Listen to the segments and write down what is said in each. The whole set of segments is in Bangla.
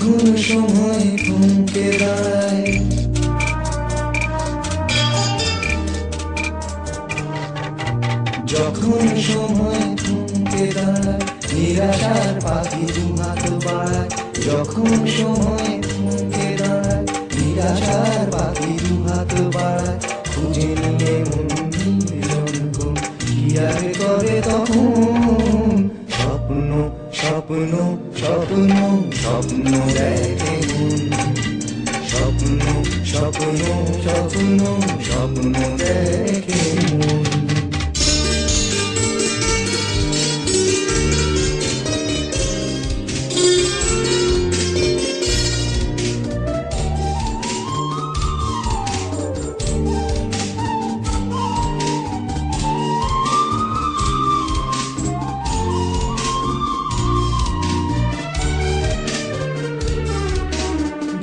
যখন সময় থমকে দাঁড়ায়, যখন সময় থমকে দাঁড়ায়, নিরাশার পাখি দুহাত বাড়ায়। যখন সময় থমকে দাঁড়ায়, নিরাশার পাখি দুহাত বাড়ায়। খুঁজে নিয়ে মন নির্জন কি আর করে তখন, স্বপ্ন স্বপ্ন স্বপ্ন স্বপ্ন দেখে মন, স্বপ্ন স্বপ্ন স্বপ্ন স্বপ্ন দেখে মন।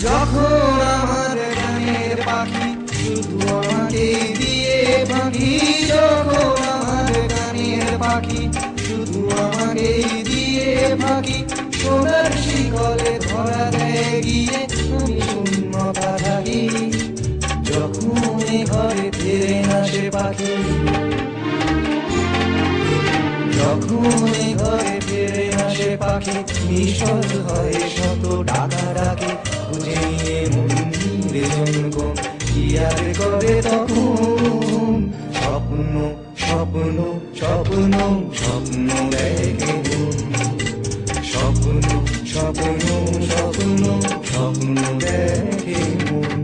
যখন আমার গানের পাখি শুধু আমাকে দিয়ে পাখি, যখন আমার গানের পাখি শুধু আমাকে দিয়ে পাখি, সোনার শিকলে ধরা দেয় গিয়ে আমি শূন্যতা থাকি। যখন এ ঘরে ফিরে আসে পাখি, যখন এ ঘরে ফিরে আসে পাখি, মিশল হয় শত ডাকা ডাকে। খুঁজে নিয়ে মন নির্জন কি আর করে তখন, স্বপ্ন স্বপ্ন স্বপ্ন স্বপ্ন দেখে মন, স্বপ্ন স্বপ্ন স্বপ্ন স্বপ্ন দেখে মন।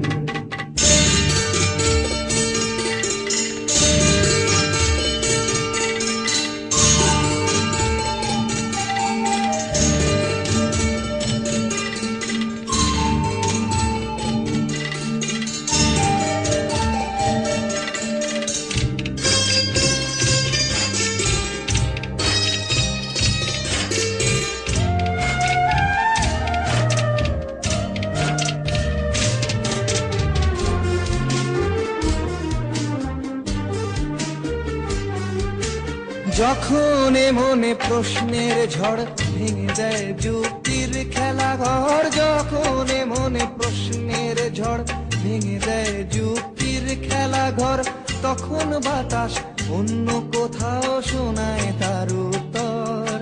যখন মনে প্রশ্নের ঝড় ভেঙে যায় যুক্তির খেলা ঘর, যখন মনে প্রশ্নের ঝড় ভেঙে যায় যুক্তির খেলা ঘর, তখন বাতাস অন্য কোথাও শোনায় তার উত্তর।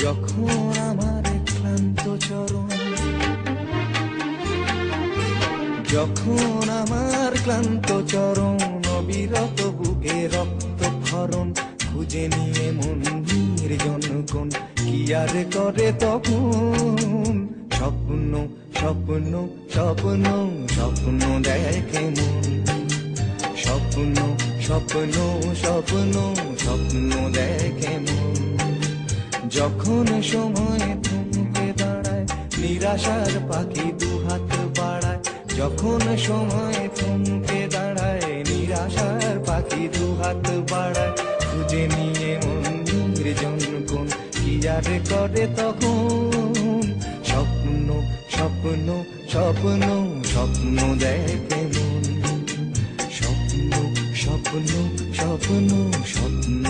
যখন আমার ক্লান্ত চরণ, যখন আমার ক্লান্ত চরণ, অবিরত বুকে রক্ত ক্ষরণ, খুঁজে নিয়ে মন নির্জন কোন কি আর করে তখন, স্বপ্ন স্বপ্ন স্বপ্ন স্বপ্ন দেখে মন, স্বপ্ন স্বপ্ন স্বপ্ন স্বপ্ন দেখে মন। যখন সময় থমকে দাঁড়ায়, নিরাশার পাখি দুহাত বাড়ায়। যখন সময় থমকে দাঁড়ায়, নিরাশার পাখি দুহাত বাড়ায়। খুঁজে নিয়ে মন নির্জন কোন কি আর করে তখন, স্বপ্ন স্বপ্ন স্বপ্ন স্বপ্ন দেখে মন, স্বপ্ন স্বপ্ন স্বপ্ন স্বপ্ন